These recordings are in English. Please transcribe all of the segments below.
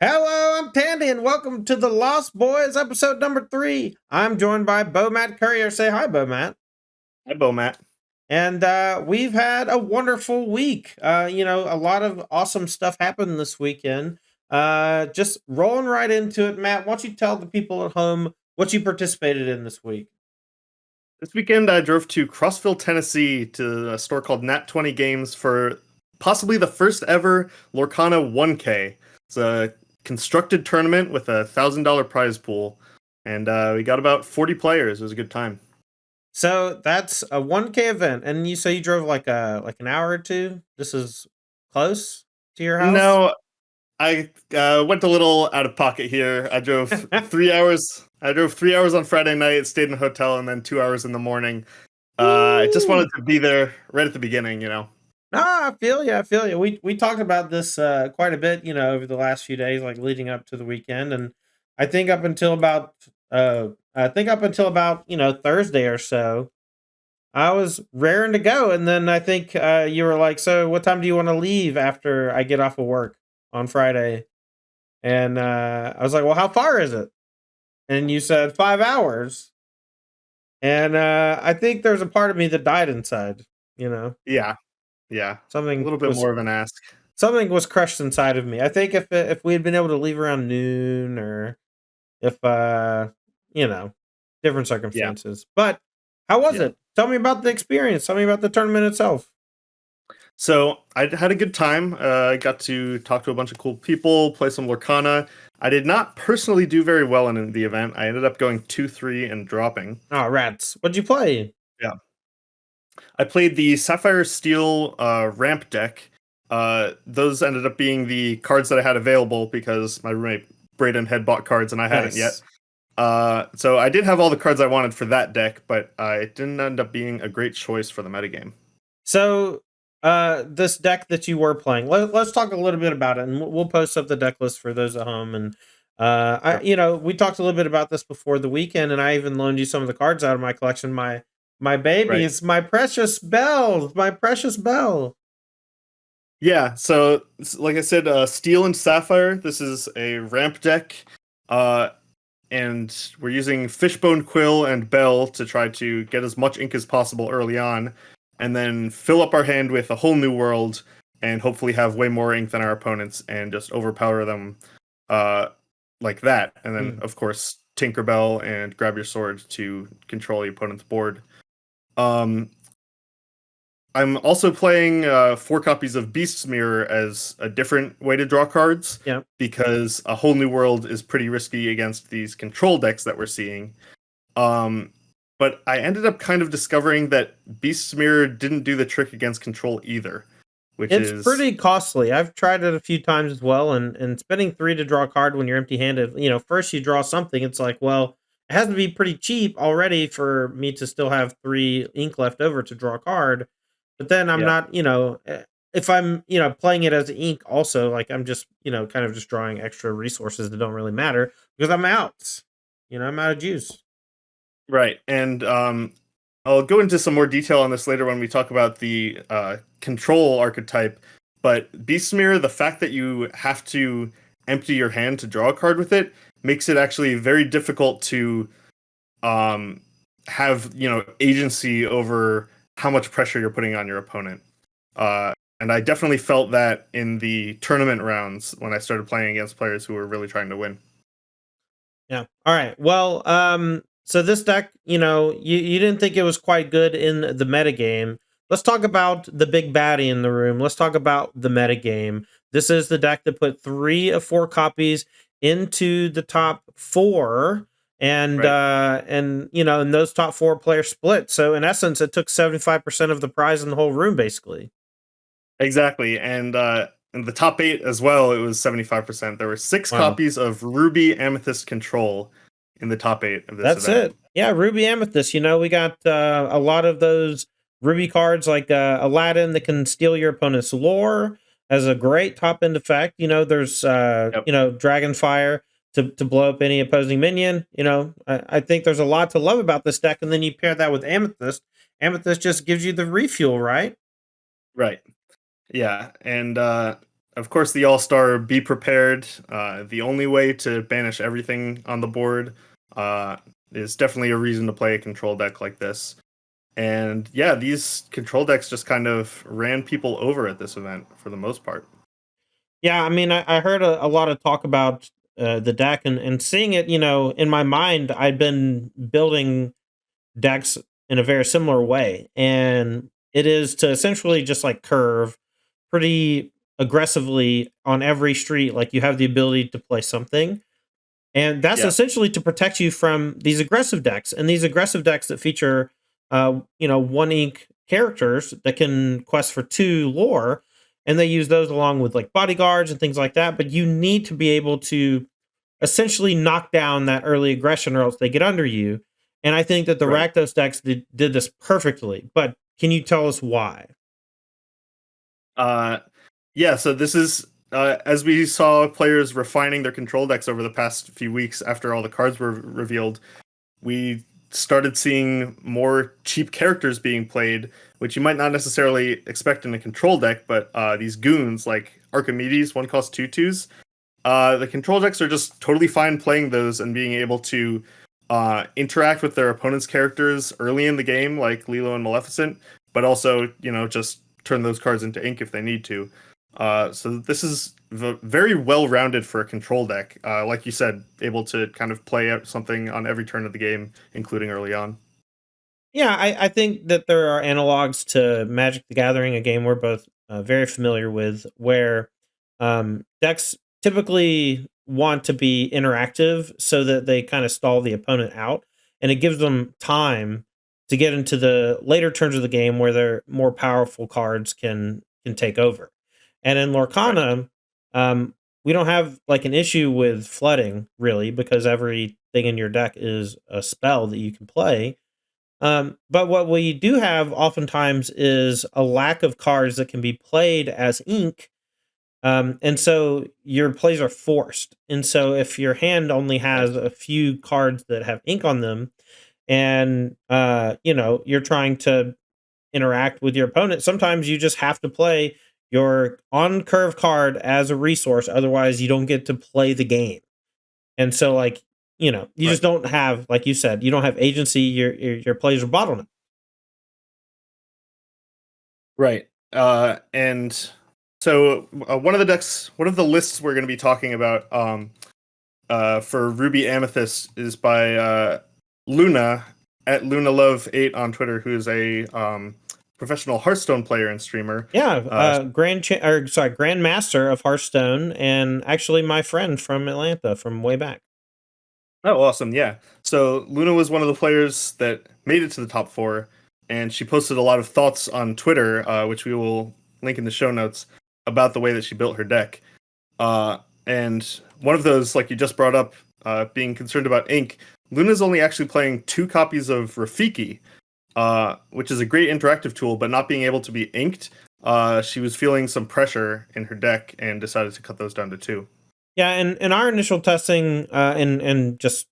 Hello, I'm Tandy, and welcome to the Lost Boys episode number 3. I'm joined by Bomatt Courier. Say hi, Bomatt. Hi, Bomatt. And we've had a wonderful week. A lot of awesome stuff happened this weekend. Just rolling right into it, Matt. Why don't you tell the people at home what you participated in this week? This weekend, I drove to Crossville, Tennessee to a store called Nat 20 Games for possibly the first ever Lorcana 1K. It's a constructed tournament with a $1,000 prize pool, and we got about 40 players. It was a good time. So that's a 1K event, and you say you drove like an hour or two. This is close to your house. No, I went a little out of pocket here. I drove 3 hours. I drove 3 hours on Friday night, stayed in a hotel, and then 2 hours in the morning. I just Woo! wanted to be there right at the beginning. No, I feel you. I feel you. We talked about this quite a bit, over the last few days, like leading up to the weekend, and I think up until about Thursday or so, I was raring to go, and then I think you were like, "So, what time do you want to leave after I get off of work on Friday?" And I was like, "Well, how far is it?" And you said 5 hours, and I think there's a part of me that died inside. Yeah, yeah, a Something little bit was more of an ask. Something was crushed inside of me. I think if we had been able to leave around noon, or if you know, different Yeah. circumstances. But how was Yeah. it? Tell me about the experience. Tell me about the tournament itself. So I had a good time. I got to talk to a bunch of cool people, play some Lorcana. I did not personally do very well in the event. I ended up going 2-3 and dropping. Oh, rats. What'd you play? Yeah. I played the Sapphire Steel ramp deck. Those ended up being the cards that I had available because my roommate Braden had bought cards and I hadn't yet. Nice. So I did have all the cards I wanted for that deck, but it didn't end up being a great choice for the metagame. So this deck that you were playing, let's talk a little bit about it, and we'll post up the deck list for those at home. And Sure. we talked a little bit about this before the weekend, and I even loaned you some of the cards out of my collection. My Right. babies, my precious bells, my precious bell. Yeah, so like I said, Steel and Sapphire. This is a ramp deck, uh, and we're using Fishbone Quill and Bell to try to get as much ink as possible early on, and then fill up our hand with a whole new world, and hopefully have way more ink than our opponents, and just overpower them, uh, like that. And then, Mm. of course, Tinkerbell and Grab Your Sword to control the opponent's board. Um, I'm also playing 4 copies of Beast's Mirror as a different way to draw cards Yeah. because a whole new world is pretty risky against these control decks that we're seeing. Um, but I ended up kind of discovering that Beast's Mirror didn't do the trick against control either, which It's is pretty costly. I've tried it a few times as well, and spending 3 to draw a card when you're empty-handed, first you draw something, it's like, well, it has to be pretty cheap already for me to still have 3 ink left over to draw a card. But then I'm yeah, not, if I'm, playing it as ink also, like I'm just, kind of just drawing extra resources that don't really matter because I'm out. I'm out of juice. right. And I'll go into some more detail on this later when we talk about the control archetype. But Beast Mirror, the fact that you have to empty your hand to draw a card with it makes it actually very difficult to um, have agency over how much pressure you're putting on your opponent. And I definitely felt that in the tournament rounds when I started playing against players who were really trying to win. Yeah. All right. Well, so this deck, you didn't think it was quite good in the metagame. Let's talk about the big baddie in the room. Let's talk about the metagame. This is the deck that put 3 of 4 copies into the top 4. And Right. and those top 4 players split. So in essence, it took 75% of the prize in the whole room, basically. Exactly. And in the top 8 as well, it was 75%. There were 6 Wow. copies of Ruby Amethyst Control in the top 8 of this That's event. it. Yeah, Ruby Amethyst. We got a lot of those Ruby cards like Aladdin that can steal your opponent's lore, has a great top end effect. There's Yep. Dragonfire to blow up any opposing minion. I think there's a lot to love about this deck, and then you pair that with Amethyst. Amethyst just gives you the refuel, right? Right. Yeah. And of course, the All-Star Be Prepared. The only way to banish everything on the board is definitely a reason to play a control deck like this. And yeah, these control decks just kind of ran people over at this event for the most part. Yeah, I mean, I heard a lot of talk about the deck and seeing it. In my mind, I'd been building decks in a very similar way, and it is to essentially just like curve pretty aggressively on every street. Like you have the ability to play something, and that's Yeah, essentially to protect you from these aggressive decks, and these aggressive decks that feature, one ink characters that can quest for 2 lore, and they use those along with like bodyguards and things like that. But you need to be able to essentially knock down that early aggression, or else they get under you. And I think that the right. Rakdos decks did this perfectly. But can you tell us why? Uh, yeah, so this is as we saw players refining their control decks over the past few weeks after all the cards were revealed, we started seeing more cheap characters being played, which you might not necessarily expect in a control deck, but these goons like Archimedes, one cost 2/2s. The control decks are just totally fine playing those and being able to interact with their opponent's characters early in the game, like Lilo and Maleficent, but also, just turn those cards into ink if they need to. So this is very well rounded for a control deck. Like you said, able to kind of play out something on every turn of the game, including early on. Yeah, I think that there are analogs to Magic the Gathering, a game we're both very familiar with, where decks typically want to be interactive so that they kind of stall the opponent out, and it gives them time to get into the later turns of the game where their more powerful cards can take over. And in Right. Lorcana, we don't have like an issue with flooding really, because everything in your deck is a spell that you can play. But what we do have oftentimes is a lack of cards that can be played as ink. And so your plays are forced. And so if your hand only Right. has a few cards that have ink on them, and you're trying to interact with your opponent, sometimes you just have to play your on curve card as a resource. Otherwise, you don't get to play the game. And so, like, you Right. just don't have, like you said, you don't have agency. Your plays are bottlenecked. Right. And so one of the lists we're going to be talking about for Ruby Amethyst is by Luna at LunaLove8 on Twitter, who is a professional Hearthstone player and streamer. Yeah, Uh, Grandmaster of Hearthstone, and actually my friend from Atlanta from way back. oh, awesome! Yeah. So Luna was one of the players that made it to the top four, and she posted a lot of thoughts on Twitter, which we will link in the show notes, about the way that she built her deck. And one of those, like you just brought up, being concerned about ink, Luna's only actually playing 2 copies of Rafiki, which is a great interactive tool, but not being able to be inked. She was feeling some pressure in her deck and decided to cut those down to 2. Yeah, and in our initial testing, and just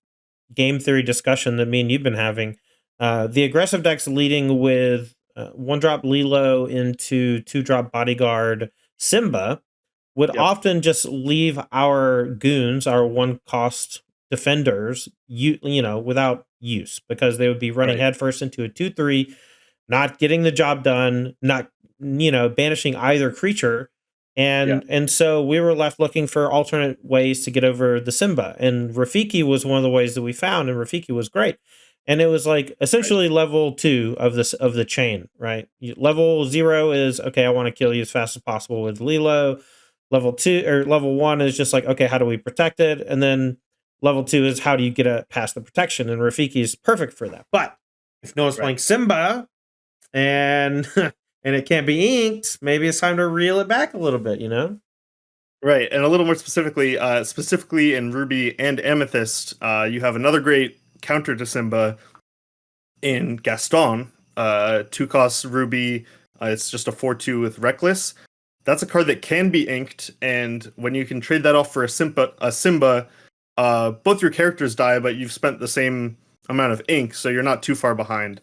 game theory discussion that me and you've been having, the aggressive decks leading with 1 drop Lilo into 2 drop Bodyguard Simba would Yep. often just leave our goons, our 1 cost defenders, without use, because they would be running Right. headfirst into a 2/3, not getting the job done, not banishing either creature. Yeah. And so we were left looking for alternate ways to get over the Simba. And Rafiki was one of the ways that we found, and Rafiki was great. And it was like Right. essentially level 2 of this of the chain, right? Level 0 is okay, I want to kill you as fast as possible with Lilo. Level 2 or level 1 is just like, okay, how do we protect it? And then level 2 is how do you get past the protection? And Rafiki is perfect for that. But if no one's Right. playing Simba, and and it can't be inked, maybe it's time to reel it back a little bit, you know? Right, and a little more specifically in Ruby and Amethyst, you have another great counter to Simba in Gaston. 2 costs Ruby. It's just a 4/2 with Reckless. That's a card that can be inked, and when you can trade that off for a Simba, both your characters die, but you've spent the same amount of ink, so you're not too far behind.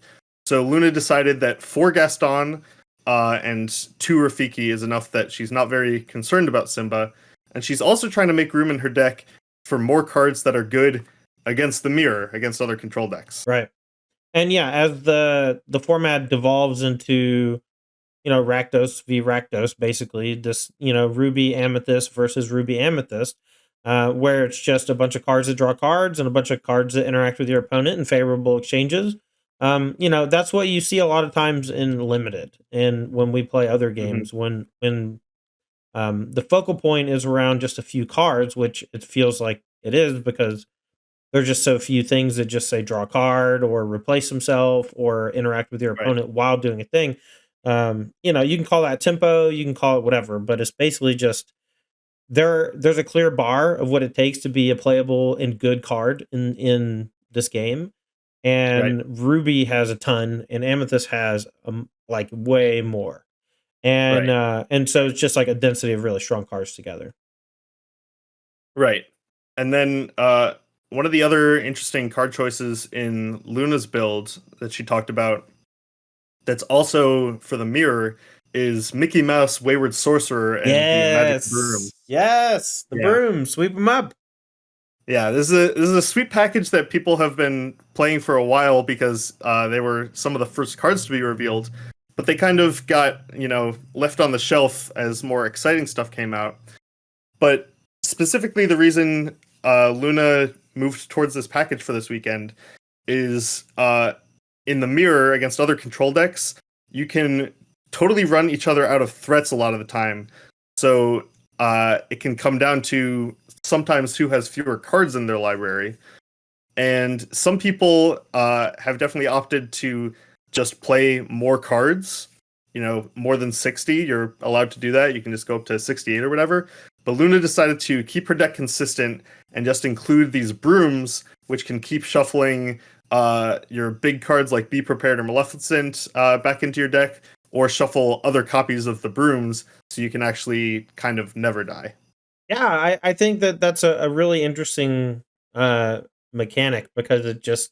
So Luna decided that for Gaston, and 2 Rafiki is enough that she's not very concerned about Simba. And she's also trying to make room in her deck for more cards that are good against the mirror, against other control decks. Right. And yeah, as the format devolves into, Rakdos v Rakdos, basically this, Ruby Amethyst versus Ruby Amethyst, where it's just a bunch of cards that draw cards and a bunch of cards that interact with your opponent in favorable exchanges. That's what you see a lot of times in limited and when we play other Hmm. games, when the focal point is around just a few cards, which it feels like it is because there's just so few things that just say draw a card or replace himself or interact with your Right. opponent while doing a thing. You can call that tempo, you can call it whatever, but it's basically just there's a clear bar of what it takes to be a playable and good card in this game. Right. And Ruby has a ton and Amethyst has like way more. Right. And so it's just like a density of really strong cards together. Right. And then one of the other interesting card choices in Luna's build that she talked about that's also for the mirror is Mickey Mouse, Wayward Sorcerer, and the Magic Broom. Yes. Yes. The Yeah. broom, sweep them up. Yeah, this is a sweet package that people have been playing for a while because they were some of the first cards to be revealed, but they kind of got left on the shelf as more exciting stuff came out. But specifically, the reason Luna moved towards this package for this weekend is in the mirror against other control decks, you can totally run each other out of threats a lot of the time. So it can come down to sometimes who has fewer cards in their library. And some people have definitely opted to just play more cards, more than 60. You're allowed to do that. You can just go up to 68 or whatever. But Luna decided to keep her deck consistent and just include these brooms, which can keep shuffling your big cards like Be Prepared or Maleficent back into your deck, or shuffle other copies of the brooms so you can actually kind of never die. Yeah, I think that that's a really interesting uh, mechanic because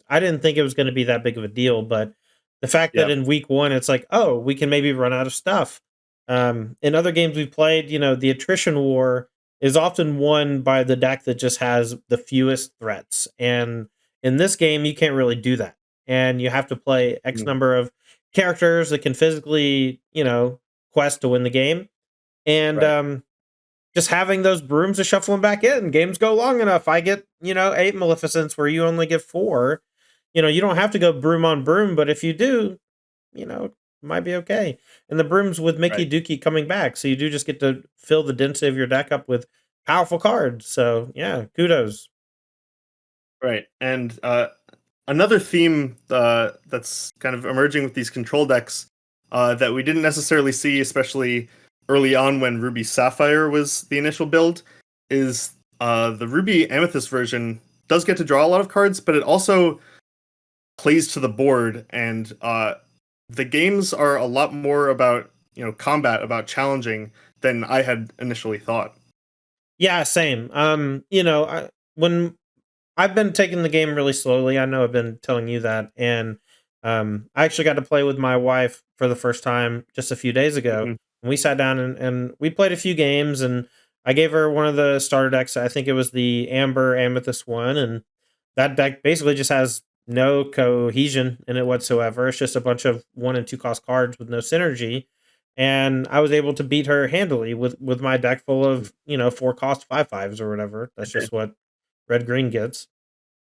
I didn't think it was going to be that big of a deal, but the fact that Yep. in week one it's like, oh, we can maybe run out of stuff. In other games we've played, the attrition war is often won by the deck that just has the fewest threats, and in this game you can't really do that, and you have to play X Mm. number of characters that can physically, quest to win the game, and Right. just having those brooms to shuffle them back in. Games go long enough. I get, 8 Maleficents where you only get 4. You don't have to go broom on broom, but if you do, it might be okay. And the brooms with Mickey Right. Dookie coming back. So you do just get to fill the density of your deck up with powerful cards. So yeah, kudos. Right. And another theme that's kind of emerging with these control decks that we didn't necessarily see, especially early on when Ruby Sapphire was the initial build, is the Ruby Amethyst version does get to draw a lot of cards, but it also plays to the board, and the games are a lot more about combat, about challenging than I had initially thought. Yeah, same. When I've been taking the game really slowly. I know I've been telling you that, and I actually got to play with my wife for the first time just a few days ago. Hmm. And we sat down and we played a few games, and I gave her one of the starter decks. I think it was the Amber Amethyst one, and that deck basically just has no cohesion in it whatsoever. It's just a bunch of 1 and 2 cost cards with no synergy. And I was able to beat her handily with my deck full of 4 cost 5/5s or whatever. That's just what red green gets.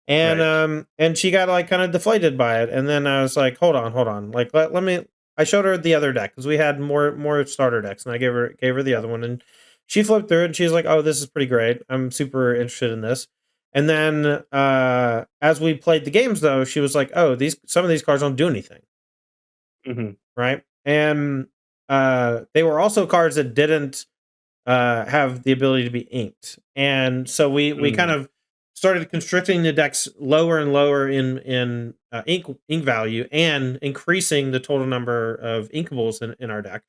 And Right. and she got like kind of deflated by it. And then I was like, hold on. Like let me I showed her the other deck because we had more starter decks, and I gave her the other one, and she flipped through it and she's like, oh, this is pretty great. I'm super interested in this. And then as we played the games though, she was like, oh, these some of these cards don't do anything. Hmm. Right. And they were also cards that didn't have the ability to be inked, and so we kind Mm. of started constricting the decks lower and lower in ink value, and increasing the total number of inkables in our deck,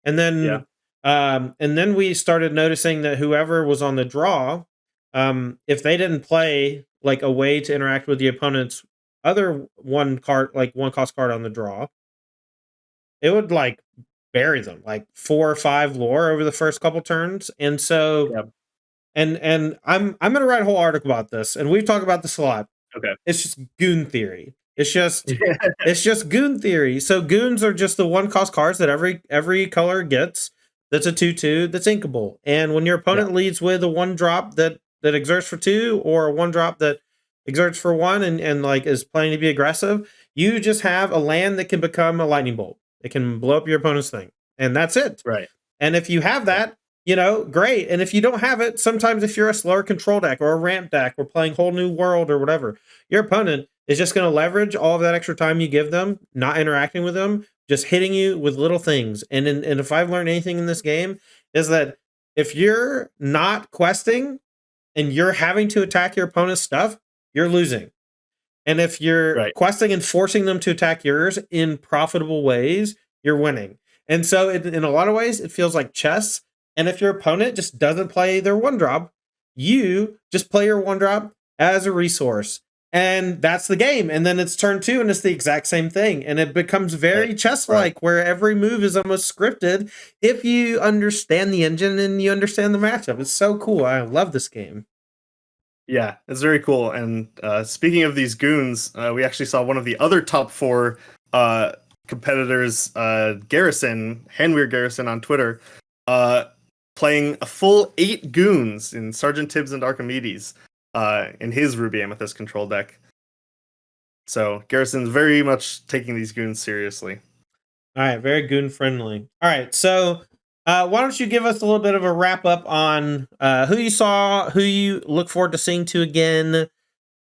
and Yeah. then we started noticing that whoever was on the draw, if they didn't play like a way to interact with the opponent's other one card, like 1 cost card on the draw, it would like bury them like 4 or 5 lore over the first couple turns. And so Yep. and I'm gonna write a whole article about this, and we've talked about this a lot. Okay. It's just goon theory. It's just goon theory. So goons are just the 1-cost cards that every color gets. That's a 2/2 that's inkable. And when your Yeah. opponent leads with a 1-drop that exerts for 2, or a 1-drop that exerts for 1 and like is planning to be aggressive, you just have a land that can become a lightning bolt. It can blow up your opponent's thing. And that's it. Right. And if you have Yeah. that, great. And if you don't have it, sometimes if you're a slower control deck or a ramp deck or playing whole new world or whatever, your opponent is just going to leverage all of that extra time you give them, not interacting with them, just hitting you with little things. And if I've learned anything in this game, is that if you're not questing and you're having to attack your opponent's stuff, you're losing. And if you're Right. questing and forcing them to attack yours in profitable ways, you're winning. And so, in a lot of ways, it feels like chess. And if your opponent just doesn't play their 1-drop, you just play your 1-drop as a resource. And that's the game. And then it's turn 2, and it's the exact same thing. And it becomes very Right. chess like, where every move is almost scripted if you understand the engine and you understand the matchup. It's so cool. I love this game. Yeah, it's very cool. And speaking of these goons, we actually saw one of the other top 4 competitors, Garrison, Handweir Garrison on Twitter, playing a full 8 goons in Sergeant Tibbs and Archimedes in his Ruby Amethyst control deck. So Garrison's very much taking these goons seriously. All right, very goon friendly. All right, so why don't you give us a little bit of a wrap up on who you saw, who you look forward to seeing to again,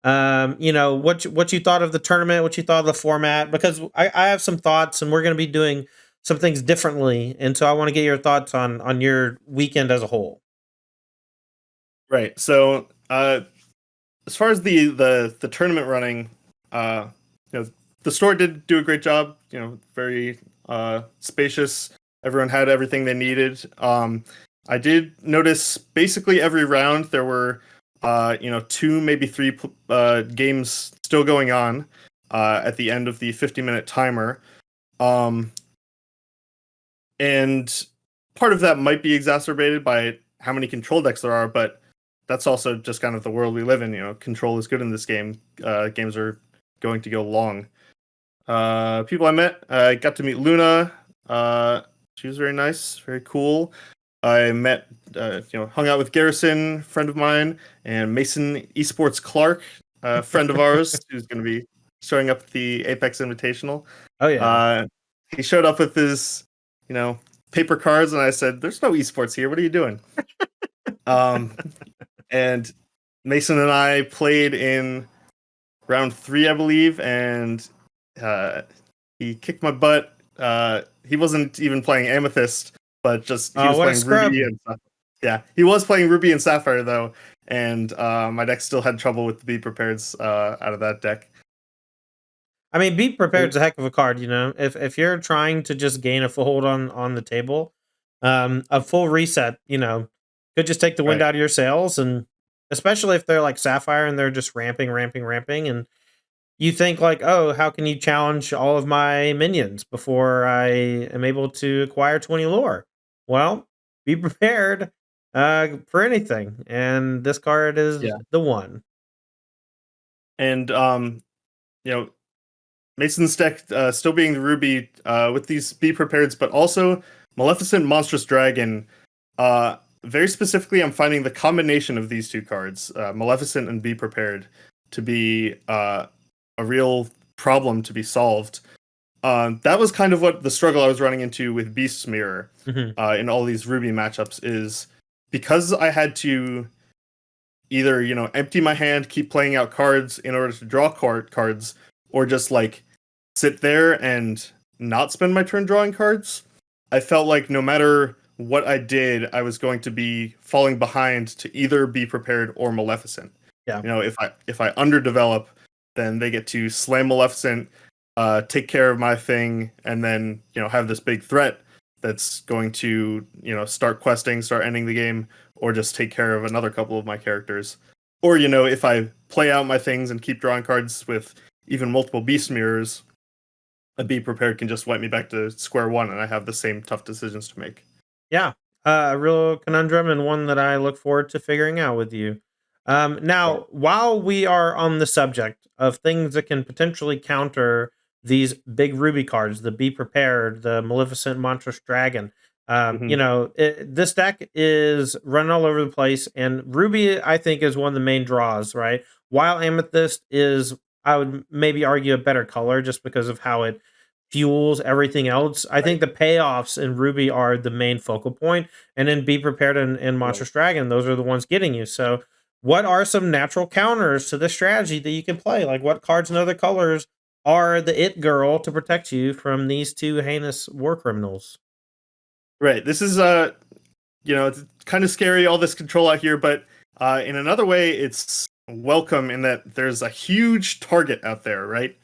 what you thought of the tournament, what you thought of the format, because I have some thoughts, and we're going to be doing some things differently, and so I want to get your thoughts on your weekend as a whole. Right. So as far as the tournament running, the store did do a great job. Very spacious. Everyone had everything they needed. I did notice basically every round there were 2, maybe 3 games still going on at the end of the 50-minute timer. And part of that might be exacerbated by how many control decks there are, but that's also just kind of the world we live in. Control is good in this game. Games are going to go long. People I met, I got to meet Luna. She was very nice, very cool. I met, hung out with Garrison, friend of mine, and Mason Esports Clark, friend of ours, who's going to be showing up at the Apex Invitational. Oh yeah. He showed up with his, paper cards, and I said, "There's no esports here. What are you doing?" And Mason and I played in round 3, I believe, and he kicked my butt. He wasn't even playing Amethyst, but just he was what a playing scrub. Ruby and Sapphire. Yeah, he was playing Ruby and Sapphire though, and my deck still had trouble with the Be Prepareds out of that deck. I mean, be prepared is a heck of a card. If you're trying to just gain a foothold on the table, a full reset, could just take the wind Right. out of your sails, and especially if they're like Sapphire and they're just ramping, and you think like, oh, how can you challenge all of my minions before I am able to acquire 20 lore? Well, be prepared for anything, and this card is Yeah. the one. And Mason's deck still being the Ruby with these Be Prepareds, but also Maleficent Monstrous Dragon. Very specifically, I'm finding the combination of these 2 cards, Maleficent and Be Prepared, to be a real problem to be solved. That was kind of what the struggle I was running into with Beast's Mirror in all these Ruby matchups, is because I had to either empty my hand, keep playing out cards in order to draw cards, or just like sit there and not spend my turn drawing cards. I felt like no matter what I did, I was going to be falling behind to either Be Prepared or Maleficent. Yeah. If I underdevelop, then they get to slam Maleficent, take care of my thing, and then have this big threat that's going to start questing, start ending the game, or just take care of another couple of my characters. Or if I play out my things and keep drawing cards with even multiple Beast Mirrors, a Be Prepared can just wipe me back to square one, and I have the same tough decisions to make. Yeah, a real conundrum and one that I look forward to figuring out with you. Right. Now, while we are on the subject of things that can potentially counter these big Ruby cards, the Be Prepared, the Maleficent Monstrous Dragon, Hmm. this deck is running all over the place, and Ruby, I think, is one of the main draws, right? While Amethyst is, I would maybe argue, a better color just because of how it fuels everything else. I Right. think the payoffs in Ruby are the main focal point, and then Be Prepared and Right. Monstrous Dragon, those are the ones getting you. So, what are some natural counters to this strategy that you can play? Like, what cards and other colors are the it girl to protect you from these two heinous war criminals? Right. This is it's kind of scary, all this control out here, but in another way, it's welcome in that there's a huge target out there, right?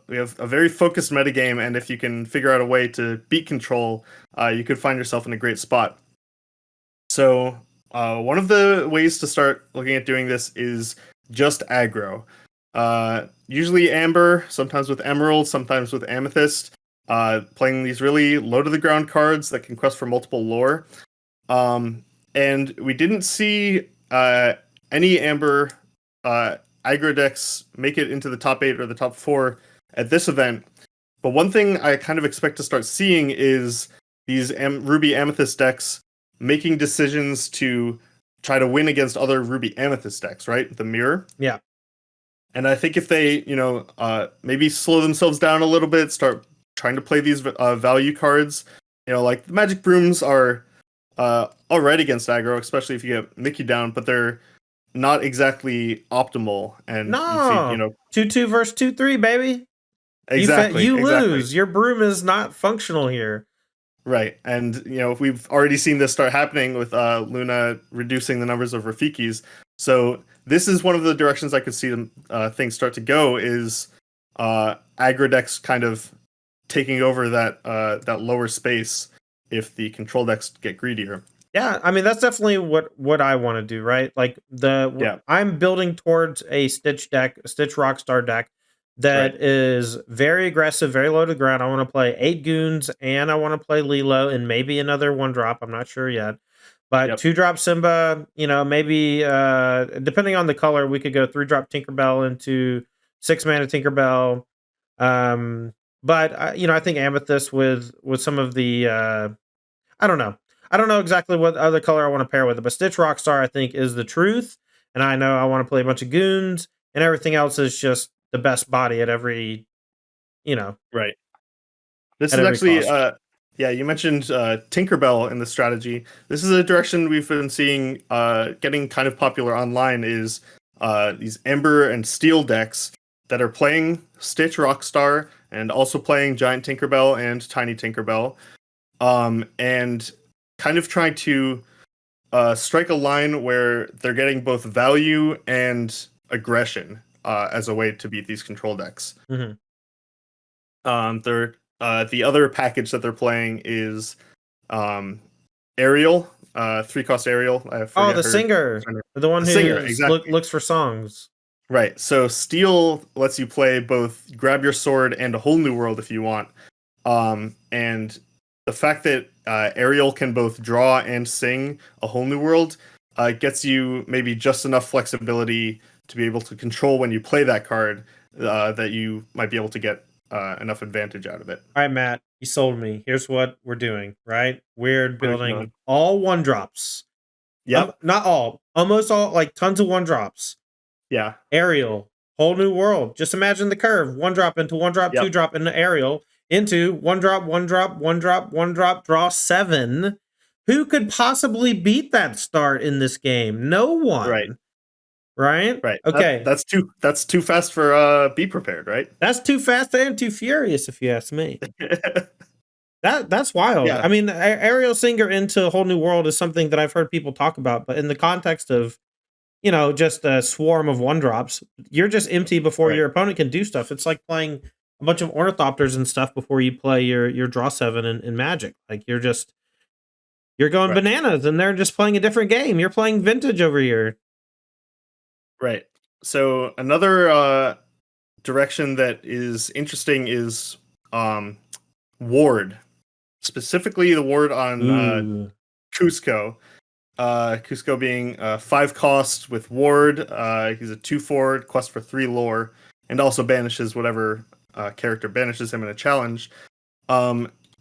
We have a very focused metagame, and if you can figure out a way to beat control, you could find yourself in a great spot. So, one of the ways to start looking at doing this is just aggro. Usually amber, sometimes with emerald, sometimes with amethyst. Playing these really low to the ground cards that can quest for multiple lore. Um, and we didn't see any amber aggro decks make it into the top 8 or the top 4 at this event. But one thing I kind of expect to start seeing is these Ruby Amethyst decks making decisions to try to win against other Ruby Amethyst decks, right? The mirror. Yeah. And I think if they, maybe slow themselves down a little bit, start trying to play these value cards, like the Magic Brooms are all right against aggro, especially if you get Mickey down, but they're not exactly optimal. And you see, No. 2-2 versus 2-3, baby. exactly, You exactly. lose. Your broom is not functional here. Right. And, we've already seen this start happening with Luna reducing the numbers of Rafikis. So this is one of the directions I could see them, things start to go is aggro decks kind of taking over that lower space if the control decks get greedier. Yeah, I mean that's definitely what I want to do, right? Like Yeah. I'm building towards a Stitch deck, a Stitch Rockstar deck Right. that is very aggressive, very low to the ground. I want to play 8 Goons and I want to play Lilo and maybe another 1-drop. I'm not sure yet. But Yep. 2-drop Simba, maybe depending on the color, we could go 3-drop Tinkerbell into 6-mana Tinkerbell. Um, but I think Amethyst with some of the I don't know. I don't know exactly what other color I want to pair with it, but Stitch Rockstar I think is the truth, and I know I want to play a bunch of Goons, and everything else is just the best body at every, you know, Right. This at is every actually, cost. yeah, you mentioned Tinkerbell in the strategy. This is a direction we've been seeing getting kind of popular online is these Ember and Steel decks that are playing Stitch Rockstar and also playing Giant Tinkerbell and Tiny Tinkerbell, and kind of trying to strike a line where they're getting both value and aggression as a way to beat these control decks. Mhm. They're the other package that they're playing is Ariel, 3-cost Ariel. I Oh, forget the her. singer, the one The singer, who exactly. looks for songs. Right. So Steel lets you play both grab your sword and a whole new world if you want. And the fact that Ariel can both draw and sing a whole new world gets you maybe just enough flexibility to be able to control when you play that card that you might be able to get enough advantage out of it. All right, Matt, you sold me. Here's what we're doing. Right, we're What are we building doing? all 1-drops. Yep. Not all, almost all, like tons of 1-drops. Yeah. Aerial, whole new world. Just imagine the curve: 1-drop into 1-drop, Yep. 2-drop into aerial, into 1-drop, 1-drop, 1-drop, 1-drop, draw 7. Who could possibly beat that start in this game? No Right. one, right? Right. Okay, That's too fast for Be Prepared, right? that's too fast and too furious, if you ask me. That's wild. Yeah. I mean, aerial singer into a whole new world is something that I've heard people talk about, but in the context of just a swarm of 1-drops. You're just empty before Right. your opponent can do stuff. It's like playing a bunch of ornithopters and stuff before you play your draw 7 in Magic. Like you're going Right. bananas, and they're just playing a different game. You're playing vintage over here. Right. So another direction that is interesting is ward, specifically the ward on Ooh. Cusco. Cusco being 5 cost with ward. He's a 2 forward, quest for 3 lore, and also banishes whatever character banishes him in a challenge.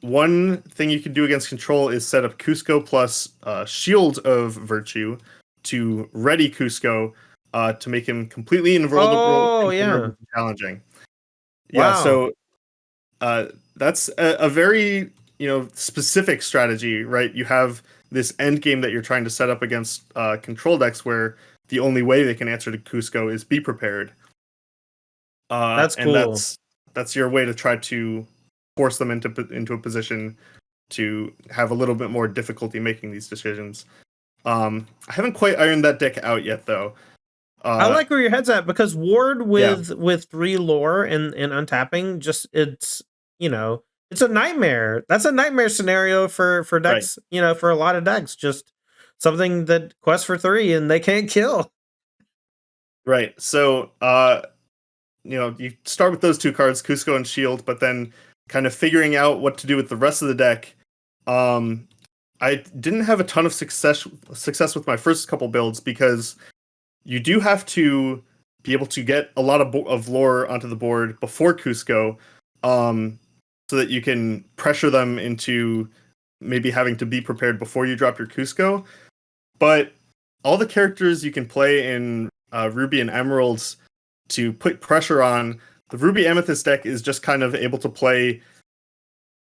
One thing you can do against control is set up Cusco plus Shield of Virtue to ready Cusco to make him completely invulnerable Oh, yeah. to challenging. Yeah, Wow. so that's a very specific strategy, right? You have this end game that you're trying to set up against control decks where the only way they can answer to Cusco is be prepared, That's and cool. that's your way to try to force them into a position to have a little bit more difficulty making these decisions. I haven't quite ironed that deck out yet, though. I like where your head's at because Ward Yeah, with 3 lore and untapping, just it's a nightmare. That's a nightmare scenario for right, decks, for a lot of decks. Just something that quests for 3 and they can't kill. right. So, you start with those 2 cards, Cusco and Shield, but then kind of figuring out what to do with the rest of the deck. I didn't have a ton of success with my first couple builds because you do have to be able to get a lot of lore onto the board before Cusco, so that you can pressure them into maybe having to be prepared before you drop your Cusco. But all the characters you can play in Ruby and Emeralds to put pressure on, the Ruby Amethyst deck is just kind of able to play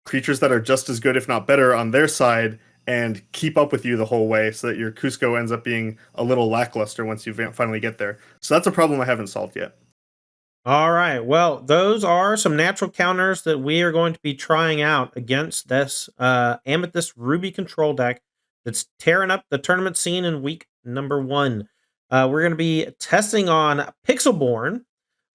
creatures that are just as good, if not better, on their side and keep up with you the whole way so that your Cusco ends up being a little lackluster once you finally get there. So that's a problem I haven't solved yet. All right. Well, those are some natural counters that we are going to be trying out against this Amethyst Ruby control deck that's tearing up the tournament scene in week number 1. We're going to be testing on Pixelborn,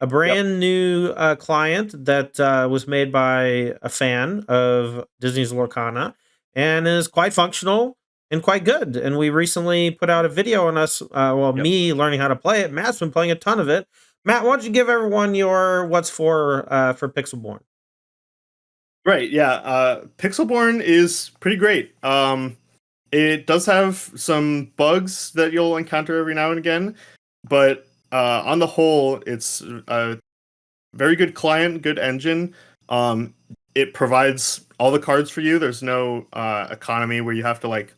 a Yep. brand new client that was made by a fan of Disney's Lorcana and is quite functional and quite good. And we recently put out a video on us, Yep. me learning how to play it. Matt's been playing a ton of it. Matt, why don't you give everyone your what's for Pixelborn? Right. Yeah. Pixelborn is pretty great. It does have some bugs that you'll encounter every now and again, but on the whole, it's a very good client, good engine. It provides all the cards for you. There's no economy where you have to like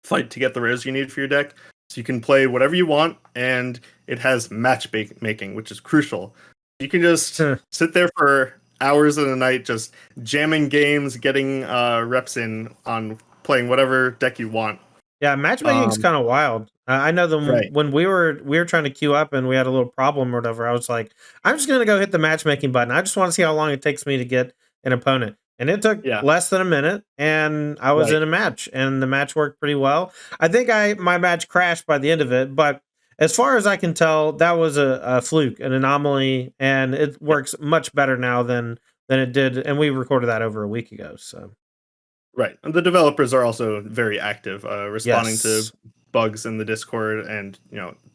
fight to get the rares you need for your deck. So you can play whatever you want, and it has making, which is crucial. You can just sit there for hours in the night, just jamming games, getting reps in on playing whatever deck you want. Yeah, matchmaking's Um, kind of wild. I know them right. when we were trying to queue up and we had a little problem or whatever. I was like, I'm just gonna go hit the matchmaking button. I just want to see how long it takes me to get an opponent. And it took Yeah. less than a minute, and I was Right. in a match, and the match worked pretty well. I think my match crashed by the end of it, but as far as I can tell, that was a fluke, an anomaly, and it Yeah. works much better now than it did. And we recorded that over a week ago. So Right. And the developers are also very active, responding to yes. bugs in the Discord and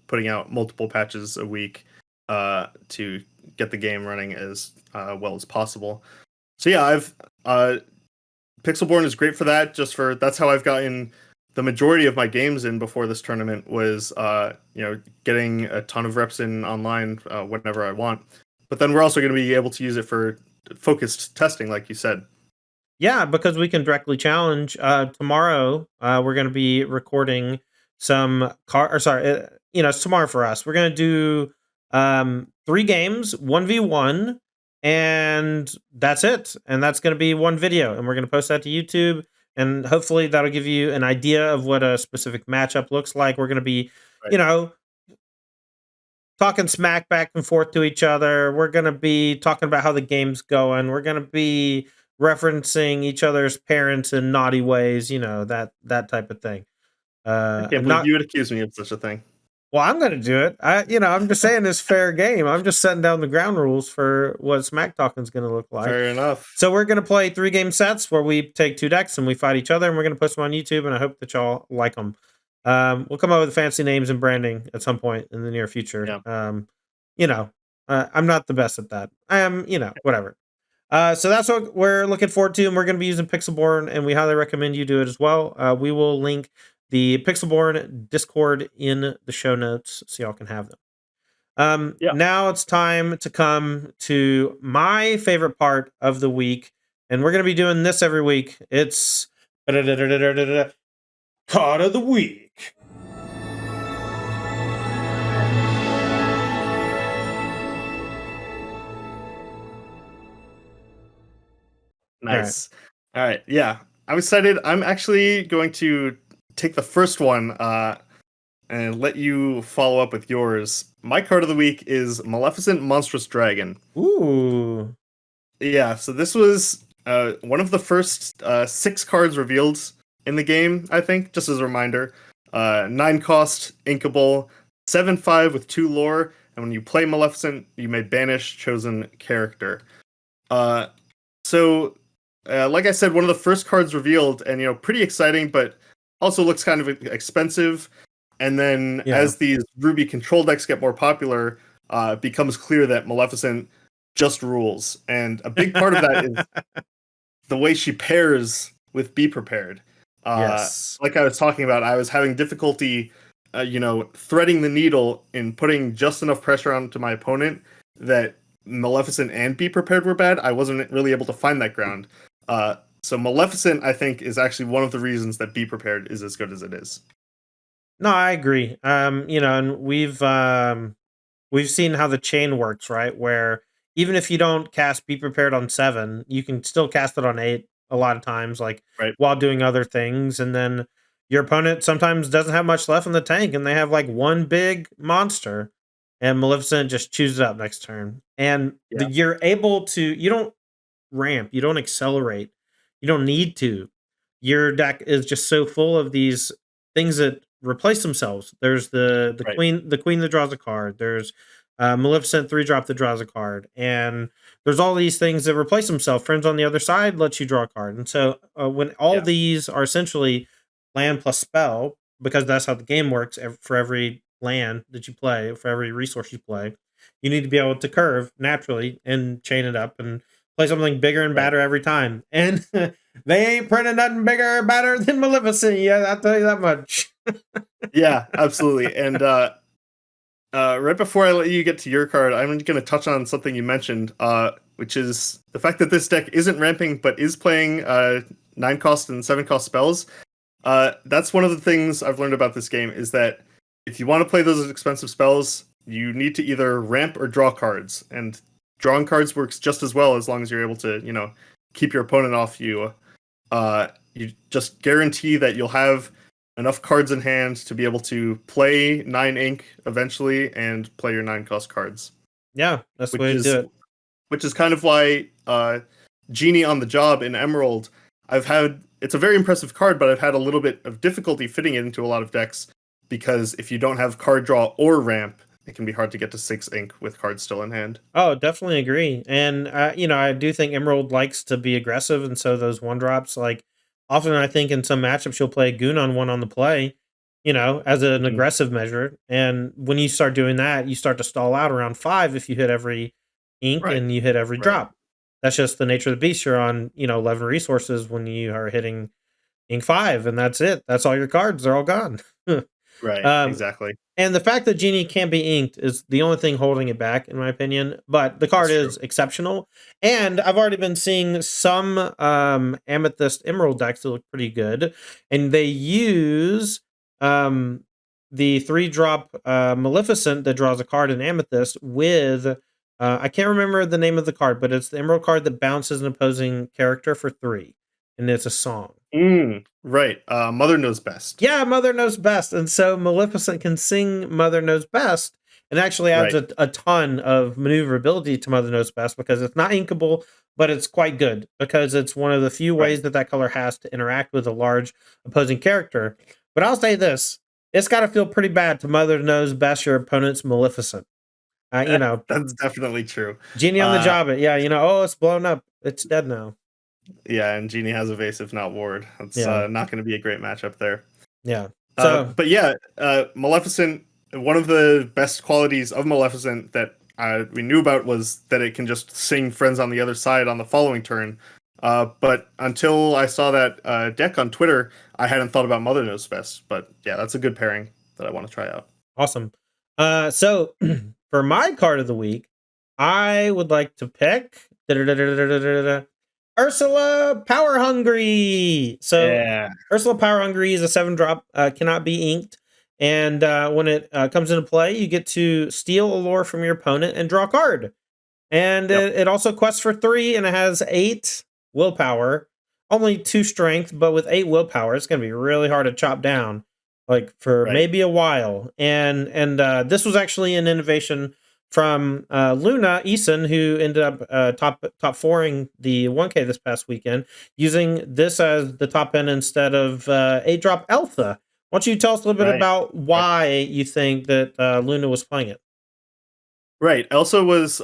putting out multiple patches a week to get the game running as well as possible. So yeah, I've Pixelborn is great for that. That's how I've gotten the majority of my games in before this tournament was getting a ton of reps in online whenever I want. But then we're also going to be able to use it for focused testing, like you said. Yeah, because we can directly challenge. Tomorrow, we're going to be recording some car. Or sorry, it's tomorrow for us. We're going to do 3 games, 1v1, and that's it. And that's going to be one video, and we're going to post that to YouTube. And hopefully, that'll give you an idea of what a specific matchup looks like. We're going to be, Right. you know, talking smack back and forth to each other. We're going to be talking about how the game's going. We're going to be referencing each other's parents in naughty ways, that type of thing. I can't believe Not you would accuse me of such a thing. Well, I'm going to do it. I'm just saying it's fair game. I'm just setting down the ground rules for what smack talking is going to look like. Fair enough. So we're going to play 3 game sets where we take 2 decks and we fight each other, and we're going to post them on YouTube. And I hope that y'all like them. We'll come up with fancy names and branding at some point in the near future. Yeah. You know, I'm not the best at that. I am, whatever. So that's what we're looking forward to, and we're going to be using Pixelborn, and we highly recommend you do it as well. We will link the Pixelborn Discord in the show notes so y'all can have them. Yeah. Now it's time to come to my favorite part of the week, and we're going to be doing this every week. It's card of the week. Nice. All right. Yeah. I'm excited. I'm actually going to take the first one and let you follow up with yours. My card of the week is Maleficent Monstrous Dragon. Ooh. Yeah, so this was one of the first 6 cards revealed in the game, I think, just as a reminder. 9 cost, inkable, 7/5 with 2 lore, and when you play Maleficent, you may banish chosen character. So, like I said, one of the first cards revealed, and pretty exciting, but also looks kind of expensive. And then as these Ruby control decks get more popular, it becomes clear that Maleficent just rules. And a big part of that is the way she pairs with Be Prepared. Yes. Like I was talking about, I was having difficulty, threading the needle in putting just enough pressure onto my opponent that Maleficent and Be Prepared were bad. I wasn't really able to find that ground. So Maleficent, I think, is actually one of the reasons that Be Prepared is as good as it is. No, I agree. And we've seen how the chain works, right? Where even if you don't cast Be Prepared on 7, you can still cast it on 8 a lot of times, like Right. while doing other things. And then your opponent sometimes doesn't have much left in the tank and they have like one big monster. And Maleficent just chews it up next turn. And you're able to, you don't ramp, you don't accelerate, you don't need to. Your deck is just so full of these things that replace themselves. There's the queen that draws a card. There's Maleficent 3-drop that draws a card, and there's all these things that replace themselves. Friends on the other side lets you draw a card, and so when all these are essentially land plus spell, because that's how the game works. For every land that you play, for every resource you play, you need to be able to curve naturally and chain it up and play something bigger and badder every time. And they ain't printing nothing bigger or better than Maleficent. Yeah, I'll tell you that much. Yeah, absolutely. And right before I let you get to your card, I'm going to touch on something you mentioned, which is the fact that this deck isn't ramping, but is playing 9 cost and 7 cost spells. That's one of the things I've learned about this game, is that if you want to play those expensive spells, you need to either ramp or draw cards. And drawing cards works just as well as long as you're able to, keep your opponent off you. You just guarantee that you'll have enough cards in hand to be able to play 9 ink eventually and play your 9 cost cards. Yeah, that's the way to do it. Which is kind of why Genie on the Job in Emerald, it's a very impressive card, but I've had a little bit of difficulty fitting it into a lot of decks, because if you don't have card draw or ramp, it can be hard to get to 6 ink with cards still in hand. Oh, definitely agree. And I do think Emerald likes to be aggressive, and so those 1-drops, like often I think in some matchups you'll play a Goon on 1 on the play, as an aggressive measure. And when you start doing that, you start to stall out around 5 if you hit every ink and you hit every drop. That's just the nature of the beast. You're on 11 resources when you are hitting ink 5, and that's it. That's all your cards. They're all gone. Right, exactly. And the fact that Genie can't be inked is the only thing holding it back, in my opinion. But the card is exceptional. And I've already been seeing some Amethyst Emerald decks that look pretty good. And they use the 3-drop Maleficent that draws a card in Amethyst with, I can't remember the name of the card, but it's the Emerald card that bounces an opposing character for 3. And it's a song. Right. Mother Knows Best. Yeah, Mother Knows Best. And so Maleficent can sing Mother Knows Best, and actually adds a ton of maneuverability to Mother Knows Best, because it's not inkable, but it's quite good, because it's one of the few ways that color has to interact with a large opposing character. But I'll say this, it's got to feel pretty bad to Mother Knows Best your opponent's Maleficent. That's definitely true. Genie on the Job, it's blown up. It's dead now. Yeah, and Genie has Evasive, not Ward. That's not going to be a great matchup there. Yeah. But yeah, Maleficent, one of the best qualities of Maleficent that we knew about was that it can just sing friends on the other side on the following turn. But until I saw that deck on Twitter, I hadn't thought about Mother Knows Best. But yeah, that's a good pairing that I want to try out. Awesome. So for my card of the week, I would like to pick Ursula Power Hungry. So Yeah. Ursula Power Hungry is a 7-drop, cannot be inked. And when it comes into play, you get to steal a lore from your opponent and draw a card. And Yep. it also quests for 3, and it has 8 willpower, only 2 strength, but with 8 willpower, it's going to be really hard to chop down, like for Right. maybe a while. And this was actually an innovation from Luna Eason, who ended up top 4ing the 1K this past weekend, using this as the top end instead of 8-drop Alpha. Why don't you tell us a little bit Right. about why you think that Luna was playing it? Right. Elsa was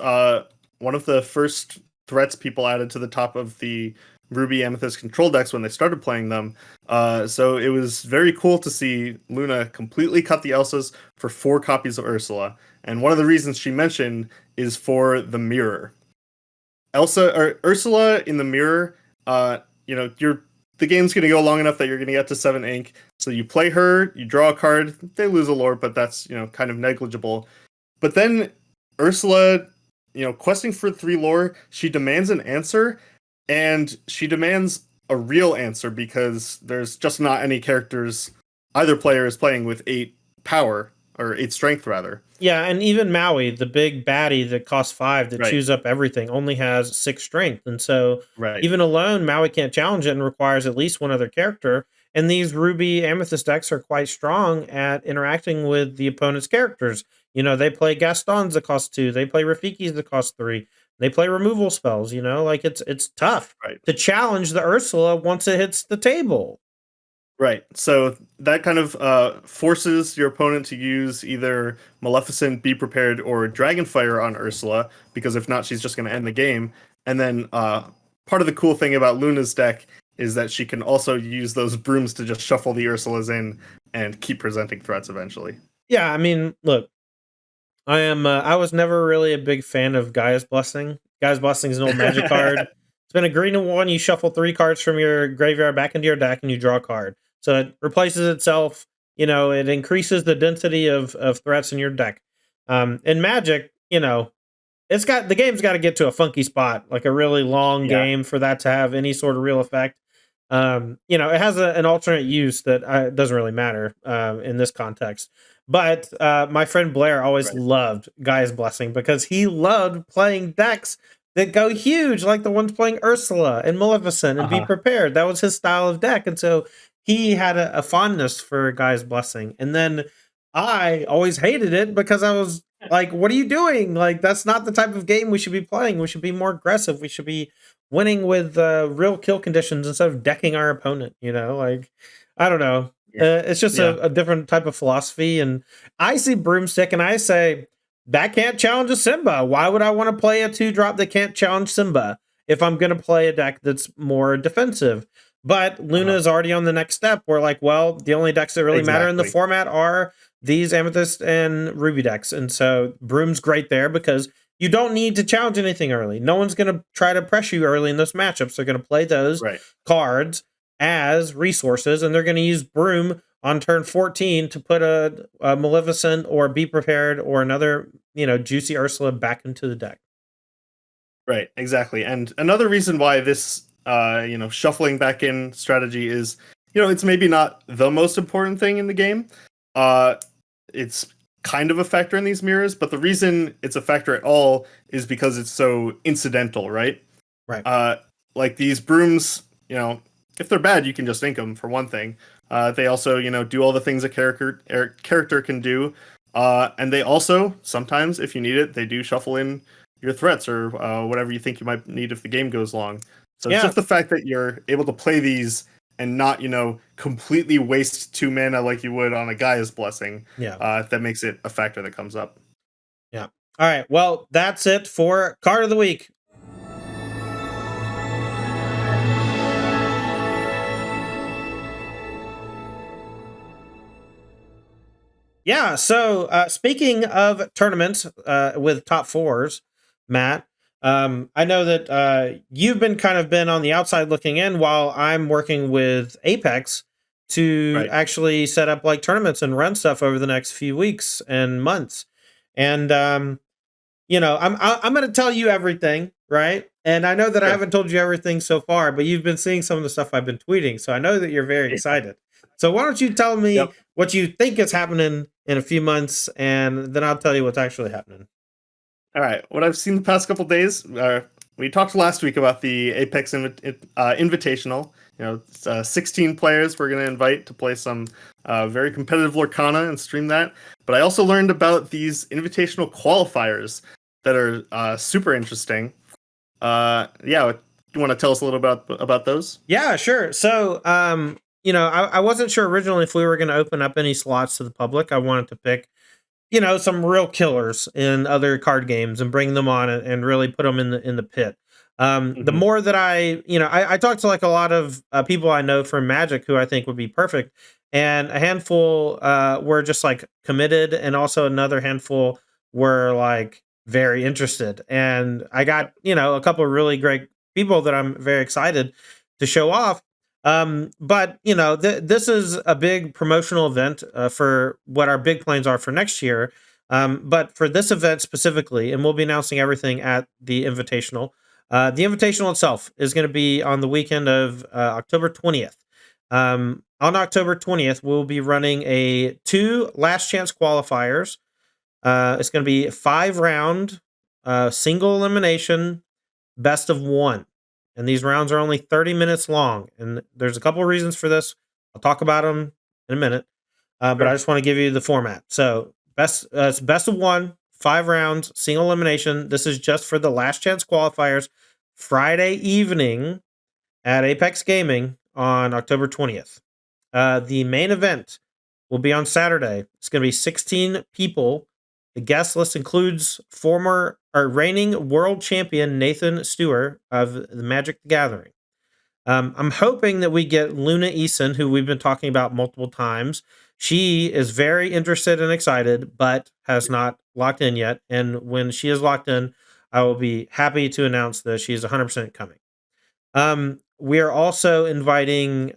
one of the first threats people added to the top of the Ruby Amethyst control decks when they started playing them. So it was very cool to see Luna completely cut the Elsas for 4 copies of Ursula. And one of the reasons she mentioned is for the mirror. Ursula in the mirror, the game's going to go long enough that you're going to get to 7 ink. So you play her, you draw a card, they lose a lore, but that's, kind of negligible. But then Ursula, questing for 3 lore, she demands an answer, and she demands a real answer because there's just not any characters either player is playing with 8 power, or 8 strength rather. Yeah, and even Maui, the big baddie that costs 5 that Right. chews up everything, only has 6 strength. And so Right. even alone, Maui can't challenge it and requires at least one other character. And these Ruby Amethyst decks are quite strong at interacting with the opponent's characters. They play Gastons that cost 2, they play Rafikis that cost 3, they play removal spells, like it's tough Right. to challenge the Ursula once it hits the table. Right. So that kind of forces your opponent to use either Maleficent, Be Prepared, or Dragonfire on Ursula, because if not, she's just going to end the game. And then part of the cool thing about Luna's deck is that she can also use those brooms to just shuffle the Ursulas in and keep presenting threats eventually. Yeah, I mean, look, I was never really a big fan of Gaia's Blessing. Gaia's Blessing is an old Magic card. It's been a green and 1. You shuffle 3 cards from your graveyard back into your deck, and you draw a card. So it replaces itself. It increases the density of threats in your deck. In Magic, the game's got to get to a funky spot, like a really long game, for that to have any sort of real effect. It has an alternate use that doesn't really matter in this context. But my friend Blair always loved Gaia's Blessing because he loved playing decks that go huge, like the ones playing Ursula and Maleficent and Be Prepared. That was his style of deck. And so he had a fondness for Gaia's Blessing. And then I always hated it because I was like, what are you doing? Like, that's not the type of game we should be playing. We should be more aggressive. We should be winning with real kill conditions instead of decking our opponent. I don't know. It's just a different type of philosophy. And I see Broomstick and I say, that can't challenge a Simba. Why would I want to play a 2-drop that can't challenge Simba if I'm going to play a deck that's more defensive? But Luna is already on the next step. We're like, well, the only decks that really matter in the format are these Amethyst and Ruby decks. And so Broom's great there because you don't need to challenge anything early. No one's going to try to press you early in those matchups. They're going to play those cards as resources, and they're going to use Broom on turn 14 to put a Maleficent or Be Prepared or another, juicy Ursula back into the deck. Right, exactly. And another reason why this, shuffling back in strategy is, it's maybe not the most important thing in the game. It's kind of a factor in these mirrors, but the reason it's a factor at all is because it's so incidental, right? Right. Like these brooms, if they're bad, you can just ink them for one thing. They also, do all the things a character can do. And they also, sometimes, if you need it, they do shuffle in your threats or whatever you think you might need if the game goes long. So it's just the fact that you're able to play these and not, completely waste 2 mana like you would on a Gaia's Blessing. That makes it a factor that comes up. Yeah. All right. Well, that's it for Card of the Week. Yeah. So speaking of tournaments with top fours, Matt, I know that you've been kind of been on the outside looking in while I'm working with Apex to Right. actually set up like tournaments and run stuff over the next few weeks and months. And I'm going to tell you everything, right? And I know that I Sure. haven't told you everything so far, but you've been seeing some of the stuff I've been tweeting, so I know that you're very excited. So why don't you tell me Yep. what you think is happening in a few months, and then I'll tell you what's actually happening. All right. What I've seen the past couple days, we talked last week about the Apex Invitational. 16 players we're going to invite to play some very competitive Lorcana and stream that. But I also learned about these invitational qualifiers that are super interesting. Yeah, do you want to tell us a little about those? Yeah, sure. So, I wasn't sure originally if we were going to open up any slots to the public. I wanted to pick some real killers in other card games and bring them on and really put them in the pit. The Hmm. more that I talked to like a lot of people I know from Magic who I think would be perfect, and a handful were just like committed, and also another handful were like very interested. And I got Yep. a couple of really great people that I'm very excited to show off. But this is a big promotional event for what our big plans are for next year. But for this event specifically, and we'll be announcing everything at the Invitational. The Invitational itself is going to be on the weekend of October 20th. On October 20th, we'll be running a 2 last chance qualifiers. It's going to be a 5 round single elimination best of one. And these rounds are only 30 minutes long. And there's a couple of reasons for this. I'll talk about them in a minute. But I Sure. just want to give you the format. So it's best of one, 5 rounds, single elimination. This is just for the last chance qualifiers. Friday evening at Apex Gaming on October 20th. The main event will be on Saturday. It's going to be 16 people. The guest list includes former or reigning world champion Nathan Stewart of the Magic the Gathering. I'm hoping that we get Luna Eason, who we've been talking about multiple times. She is very interested and excited, but has not locked in yet. And when she is locked in, I will be happy to announce that she is 100% coming. We are also inviting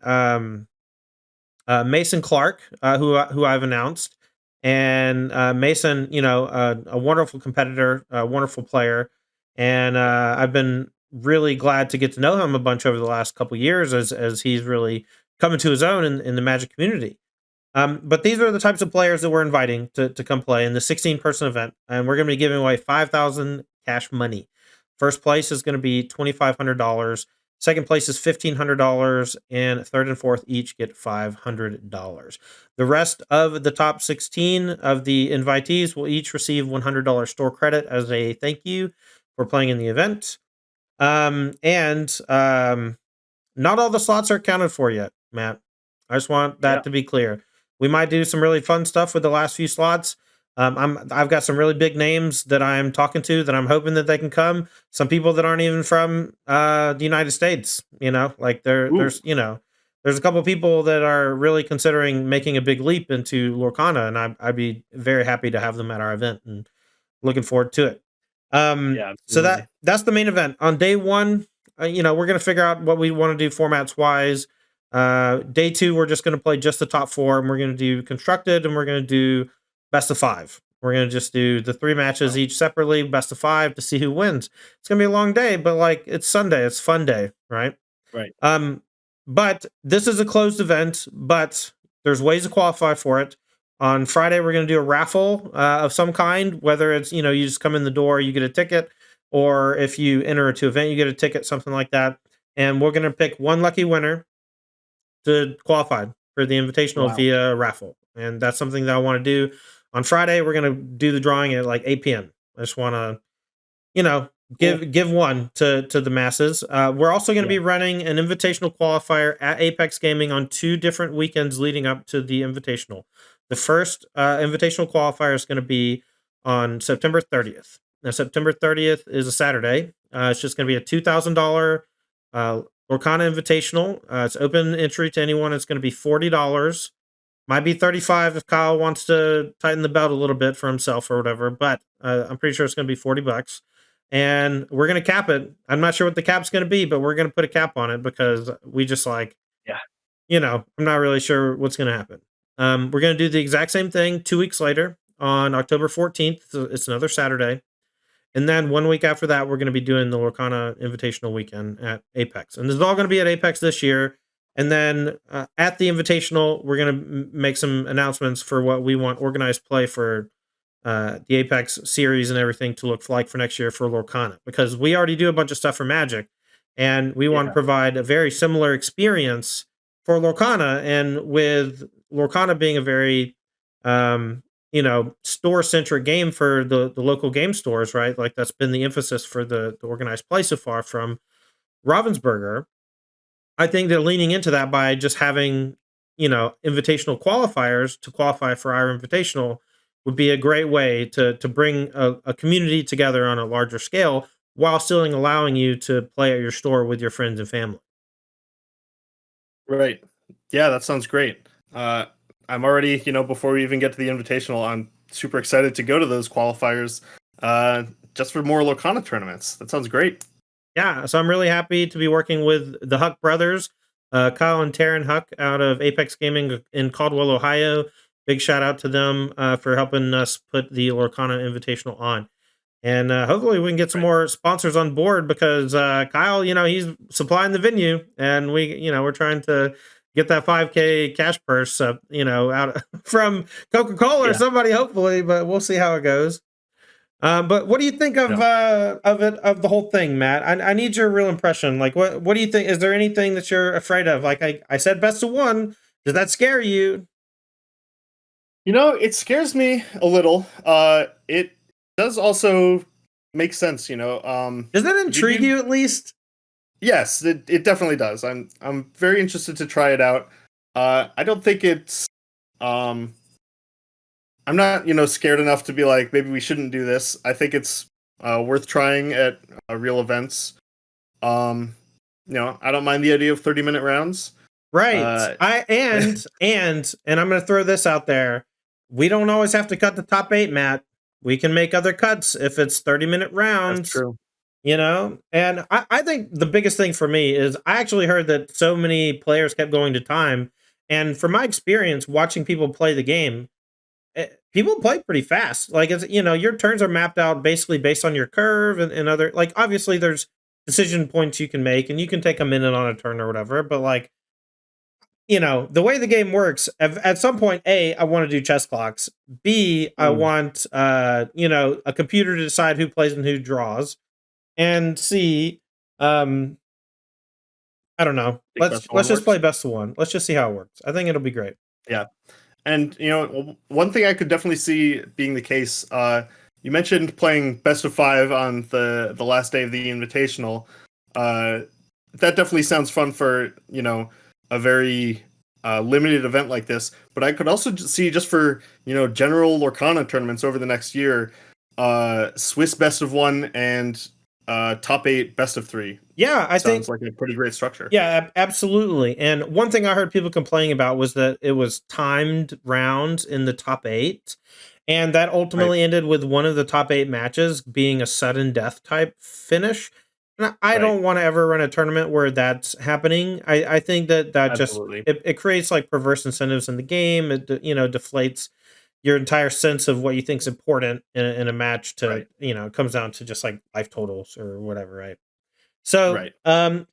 Mason Clark, who I've announced, and Mason, a wonderful competitor, a wonderful player, and I've been really glad to get to know him a bunch over the last couple years as he's really coming to his own in the Magic community. But these are the types of players that we're inviting to come play in the 16-person event, and we're going to be giving away 5,000 cash money. First place is going to be $2,500. Second place is $1,500, and third and fourth each get $500. The rest of the top 16 of the invitees will each receive $100 store credit as a thank you for playing in the event. And Not all the slots are accounted for yet, Matt. I just want that Yeah. to be clear. We might do some really fun stuff with the last few slots. I've got some really big names that I'm talking to that I'm hoping that they can come. Some people that aren't even from the United States. Like Ooh. there's a couple of people that are really considering making a big leap into Lorcana, and I'd be very happy to have them at our event and looking forward to it. Yeah. So Absolutely. that's the main event on day one. We're gonna figure out what we want to do formats wise. Day two, we're just gonna play just the top four, and we're gonna do constructed, and we're gonna do best of five. We're gonna just do the 3 matches Wow. each separately, best of five to see who wins. It's gonna be a long day, but like it's Sunday, it's fun day, right? Right. Um, but this is a closed event, but there's ways to qualify for it. On Friday, we're going to do a raffle of some kind, whether it's, you just come in the door, you get a ticket, or if you enter a two event, you get a ticket, something like that. And we're going to pick one lucky winner to qualify for the invitational Wow. via raffle. And that's something that I want to do. On Friday, we're going to do the drawing at like 8 p.m. I just want to you know, Cool. give one to the masses. We're also going to Yeah. be running an invitational qualifier at Apex Gaming on 2 different weekends leading up to the invitational. The first invitational qualifier is going to be on September 30th. Now, September 30th is a Saturday. It's just going to be a $2,000 Lorcana Invitational. It's open entry to anyone. It's going to be $40. Might be 35 if Kyle wants to tighten the belt a little bit for himself or whatever, but I'm pretty sure it's going to be $40. And we're going to cap it. I'm not sure what the cap's going to be, but we're going to put a cap on it because we just like, Yeah. I'm not really sure what's going to happen. We're going to do the exact same thing 2 weeks later on October 14th. It's another Saturday. And then 1 week after that, we're going to be doing the Lorcana Invitational Weekend at Apex. And this is all going to be at Apex this year. And then at the Invitational, we're going to make some announcements for what we want organized play for the Apex series and everything to look like for next year for Lorcana. Because we already do a bunch of stuff for Magic. And we want to provide a very similar experience for Lorcana. And with Lorcana being a very store centric game for the local game stores, right? Like that's been the emphasis for the organized play so far from Ravensburger. I think they're leaning into that by just having, invitational qualifiers to qualify for our invitational would be a great way to bring a community together on a larger scale while still allowing you to play at your store with your friends and family. Right. Yeah, that sounds great. I'm already, before we even get to the invitational, I'm super excited to go to those qualifiers just for more Lorcana tournaments. That sounds great. Yeah, so I'm really happy to be working with the Huck brothers, Kyle and Taryn Huck out of Apex Gaming in Caldwell, Ohio. Big shout out to them for helping us put the Lorcana Invitational on. And hopefully we can get some more sponsors on board because Kyle, he's supplying the venue, and we're trying to get that 5K cash purse, out from Coca-Cola or somebody, hopefully. But we'll see how it goes. But what do you think of the whole thing, Matt? I need your real impression. Like, what do you think? Is there anything that you're afraid of? Like I said, best of one. Does that scare you? It scares me a little. It does also make sense, Does that intrigue you at least? Yes, it definitely does. I'm very interested to try it out. I don't think it's I'm not, scared enough to be like, maybe we shouldn't do this. I think it's worth trying at real events. I don't mind the idea of 30-minute rounds. Right. And I'm going to throw this out there. We don't always have to cut the top 8, Matt. We can make other cuts if it's 30-minute rounds. That's true. And I think the biggest thing for me is I actually heard that so many players kept going to time. And from my experience watching people play the game, people play pretty fast. Like, it's, your turns are mapped out basically based on your curve and other, like, obviously there's decision points you can make and you can take a minute on a turn or whatever. But like, the way the game works, at some point, A, I want to do chess clocks. B, I want, a computer to decide who plays and who draws. And C, I don't know. Let's just play best of one. Let's just see how it works. I think it'll be great. Yeah. And, one thing I could definitely see being the case, you mentioned playing best of 5 on the last day of the Invitational. That definitely sounds fun for, a very limited event like this. But I could also see just for, general Lorcana tournaments over the next year, Swiss best of 1 and top 8 best of 3. Yeah, I think sounds like a pretty great structure. Yeah, absolutely. And one thing I heard people complaining about was that it was timed rounds in the top 8, and that ultimately ended with one of the top 8 matches being a sudden death type finish. And I don't want to ever run a tournament where that's happening. I think that Absolutely. just it creates like perverse incentives in the game. It deflates your entire sense of what you think is important in a match to it comes down to just like life totals or whatever, right? So,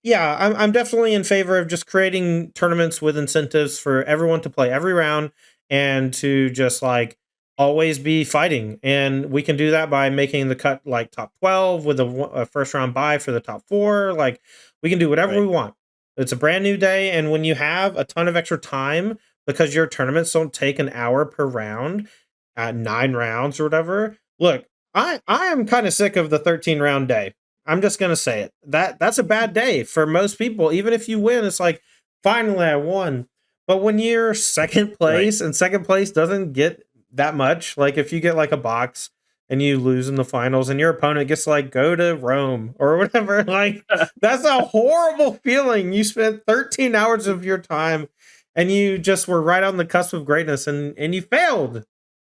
yeah, I'm definitely in favor of just creating tournaments with incentives for everyone to play every round and to just like always be fighting. And we can do that by making the cut like top 12 with a first round bye for the top 4. Like, we can do whatever we want. It's a brand new day. And when you have a ton of extra time because your tournaments don't take an hour per round at 9 rounds or whatever, look, I am kind of sick of the 13 round day. I'm just gonna say it. That's a bad day for most people. Even if you win, it's like, finally I won. But when you're second place and second place doesn't get that much, like if you get like a box and you lose in the finals and your opponent gets to like go to Rome or whatever, like that's a horrible feeling. You spent 13 hours of your time and you just were right on the cusp of greatness, and you failed,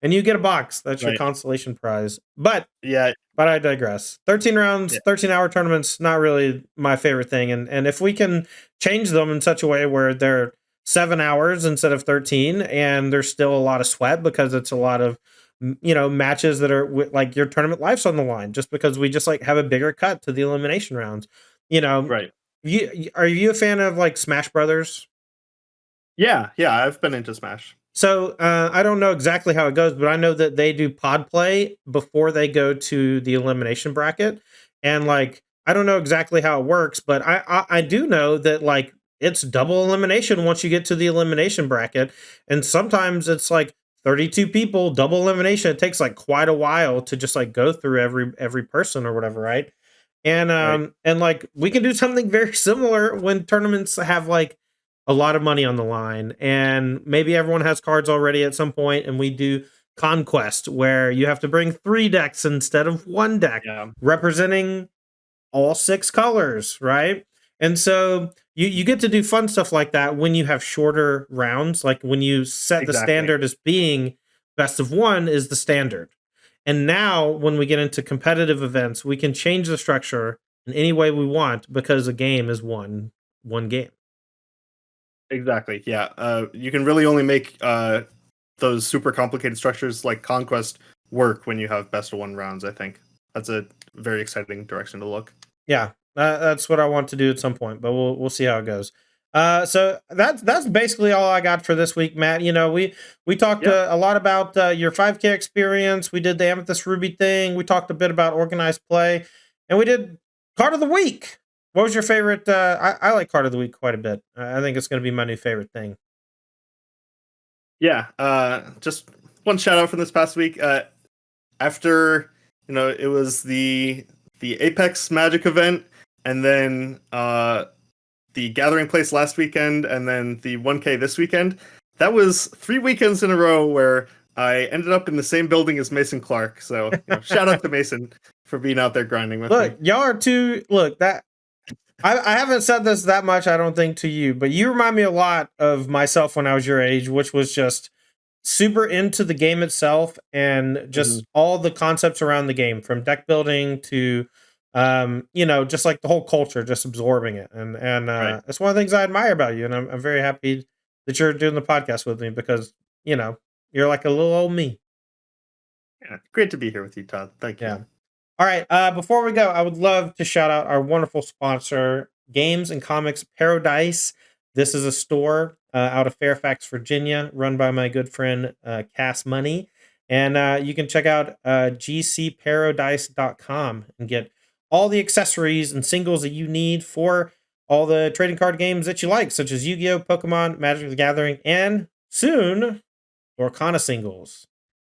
and you get a box. That's your Right. consolation prize. But Yeah. I digress. 13 rounds, Yeah. 13-hour tournaments, not really my favorite thing. And if we can change them in such a way where they're 7 hours instead of 13, and there's still a lot of sweat because it's a lot of matches that are like your tournament life's on the line, just because we just like have a bigger cut to the elimination rounds. You know, Right. are you a fan of like Smash Brothers? Yeah. I've been into Smash. So I don't know exactly how it goes, but I know that they do pod play before they go to the elimination bracket, and like I don't know exactly how it works, but I do know that like it's double elimination once you get to the elimination bracket, and sometimes it's like 32 people, double elimination. It takes like quite a while to just like go through every person or whatever, right? Right. And like we can do something very similar when tournaments have like a lot of money on the line, and maybe everyone has cards already at some point, and we do conquest where you have to bring 3 decks instead of 1 deck Yeah. representing all 6 colors, right? And so you get to do fun stuff like that when you have shorter rounds, like when you set the Exactly. standard as being best of 1 is the standard. And now when we get into competitive events, we can change the structure in any way we want because a game is one game. Exactly. Yeah. You can really only make those super complicated structures like Conquest work when you have best of 1 rounds. I think that's a very exciting direction to look. Yeah, that's what I want to do at some point, but we'll see how it goes. So that's basically all I got for this week, Matt. We talked Yeah. a lot about your 5K experience. We did the Amethyst Ruby thing. We talked a bit about organized play, and we did card of the week. What was your favorite? I like card of the week quite a bit. I think it's going to be my new favorite thing. Yeah. Just one shout out from this past week. After it was the Apex Magic event, and then the Gathering Place last weekend, and then the 1K this weekend. That was 3 weekends in a row where I ended up in the same building as Mason Clark. So shout out to Mason for being out there grinding with Look, me. y'all are too. Look, that I haven't said this that much, I don't think, to you, but you remind me a lot of myself when I was your age, which was just super into the game itself and just all the concepts around the game, from deck building to just like the whole culture, just absorbing it. And Right. that's one of the things I admire about you, and I'm very happy that you're doing the podcast with me because you're like a little old me. Yeah. Great to be here with you, Todd. Thank you. Yeah. All right. Before we go, I would love to shout out our wonderful sponsor, Games and Comics Paradise. This is a store out of Fairfax, Virginia, run by my good friend Cass Money. And you can check out gcparadise.com and get all the accessories and singles that you need for all the trading card games that you like, such as Yu-Gi-Oh!, Pokemon, Magic the Gathering, and soon, Lorcana singles.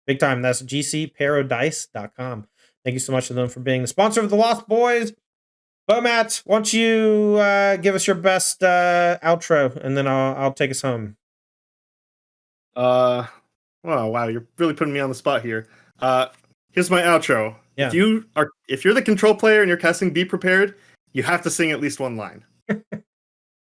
Big time. That's gcparadise.com. Thank you so much to them for being the sponsor of the Lost Boys. Bomatt, why don't you give us your best outro, and then I'll take us home. Oh wow, you're really putting me on the spot here. Here's my outro. Yeah. If you're the control player and you're casting Be Prepared, you have to sing at least one line.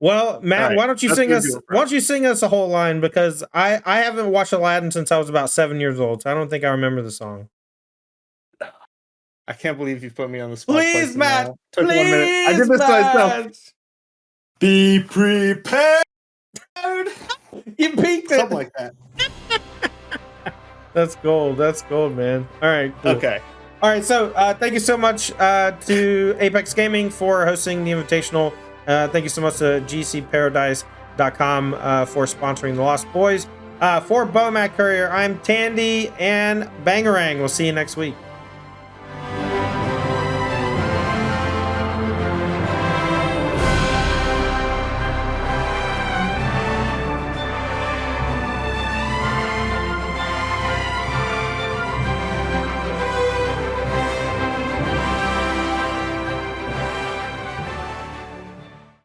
Well, Matt, right, why don't you sing us? Why don't you sing us a whole line? Because I haven't watched Aladdin since I was about 7 years old, so I don't think I remember the song. I can't believe you put me on the spot. Please, Matt. Took please, 1 minute. I did this myself. Be prepared. You peaked it. Something like that. That's gold. That's gold, man. All right. Cool. Okay. All right. So thank you so much to Apex Gaming for hosting the Invitational. Thank you so much to gcparadise.com for sponsoring the Lost Boys. For Bomatt Courier, I'm Tandy and Bangarang. We'll see you next week.